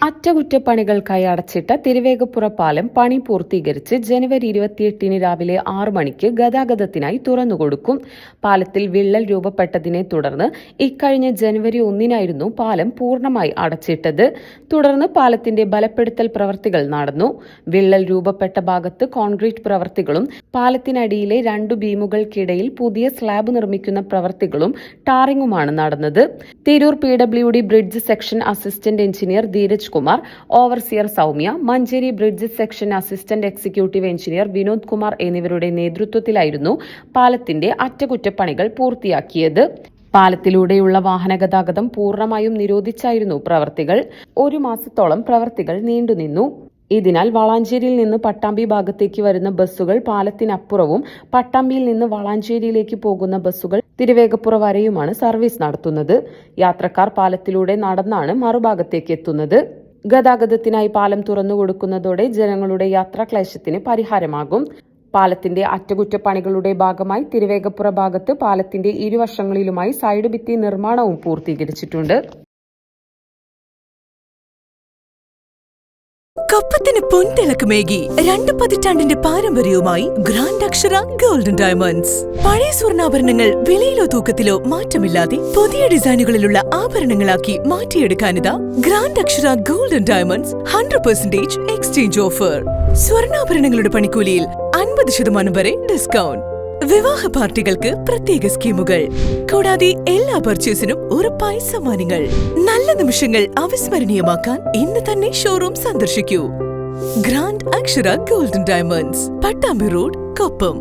അറ്റകുറ്റപ്പണികൾക്കായി അടച്ചിട്ട തിരുവേഗപ്പുറ പാലം പണി പൂർത്തീകരിച്ച് ജനുവരി 28 രാവിലെ 6 മണിക്ക് ഗതാഗതത്തിനായി തുറന്നുകൊടുക്കും. പാലത്തിൽ വിള്ളൽ രൂപപ്പെട്ടതിനെ തുടർന്ന് ഇക്കഴിഞ്ഞ ജനുവരി 1 പാലം പൂർണ്ണമായി അടച്ചിട്ടത്. തുടർന്ന് പാലത്തിന്റെ ബലപ്പെടുത്തൽ പ്രവൃത്തികൾ നടന്നു. വിള്ളൽ രൂപപ്പെട്ട ഭാഗത്ത് കോൺക്രീറ്റ് പ്രവൃത്തികളും പാലത്തിനടിയിലെ 2 ബീമുകൾക്കിടയിൽ പുതിയ സ്ലാബ് നിർമ്മിക്കുന്ന പ്രവൃത്തികളും ടാറിങ്ങുമാണ് നടന്നത്. Tirur PWD bridge section assistant engineer Dheeraj Kumar, overseer Soumya, Manjeri bridge section assistant executive engineer Vinod Kumar എന്നിവരുടെ നേതൃത്വത്തിലായിരുന്നു പാലത്തിന്റെ അറ്റകുറ്റപ്പണികൾ പൂർത്തിയാക്കിയത്. പാലത്തിലൂടെയുള്ള വാഹനഗതാഗതം പൂർണ്ണമായും നിരോധിച്ചായിരുന്നു പ്രവൃത്തികൾ. 1 മാസത്തോളം പ്രവൃത്തികൾ നീണ്ടുനിന്നു. ഇതിനാൽ വളാഞ്ചേരിയിൽ നിന്ന് പട്ടാമ്പി ഭാഗത്തേക്ക് വരുന്ന ബസ്സുകൾ പാലത്തിനപ്പുറവും പട്ടാമ്പിയിൽ നിന്ന് വളാഞ്ചേരിയിലേക്ക് പോകുന്ന ബസ്സുകൾ തിരുവേഗപ്പുറ വരെയുമാണ് സർവീസ് നടത്തുന്നത്. യാത്രക്കാർ പാലത്തിലൂടെ നടന്നാണ് മറുഭാഗത്തേക്ക് എത്തുന്നത്. ഗതാഗതത്തിനായി പാലം തുറന്നുകൊടുക്കുന്നതോടെ ജനങ്ങളുടെ യാത്രാക്ലേശത്തിന് പരിഹാരമാകും. പാലത്തിന്റെ അറ്റകുറ്റപ്പണികളുടെ ഭാഗമായി തിരുവേഗപ്പുറ ഭാഗത്ത് പാലത്തിന്റെ ഇരുവശങ്ങളിലുമായി സൈഡ് ഭിത്തി നിർമ്മാണവും പൂർത്തീകരിച്ചിട്ടുണ്ട്. കപ്പത്തിന് പൊൻതിളക്കമേകി 2 പതിറ്റാണ്ടിന്റെ പാരമ്പര്യവുമായി ഗ്രാൻഡ് അക്ഷര ഗോൾഡൻ ഡയമണ്ട്സ്. പഴയ സ്വർണ്ണാഭരണങ്ങൾ വിലയിലോ തൂക്കത്തിലോ മാറ്റമില്ലാതെ പുതിയ ഡിസൈനുകളിലുള്ള ആഭരണങ്ങളാക്കി മാറ്റിയെടുക്കാനിതാ ഗ്രാൻഡ് അക്ഷര ഗോൾഡൻ ഡയമണ്ട്സ് 100% എക്സ്ചേഞ്ച് ഓഫർ. സ്വർണ്ണാഭരണങ്ങളുടെ പണിക്കൂലിയിൽ 50% വരെ ഡിസ്കൗണ്ട്. വിവാഹ പാർട്ടികൾക്ക് പ്രത്യേക സ്കീമുകൾ. കൂടാതെ എല്ലാ പർച്ചേസിനും ഉറപ്പായ സമ്മാനങ്ങൾ. നല്ല നിമിഷങ്ങൾ അവിസ്മരണീയമാക്കാൻ ഇന്ന് തന്നെ ഷോറൂം സന്ദർശിക്കൂ. ഗ്രാൻഡ് അക്ഷര golden diamonds, Pattambi road, Koppam.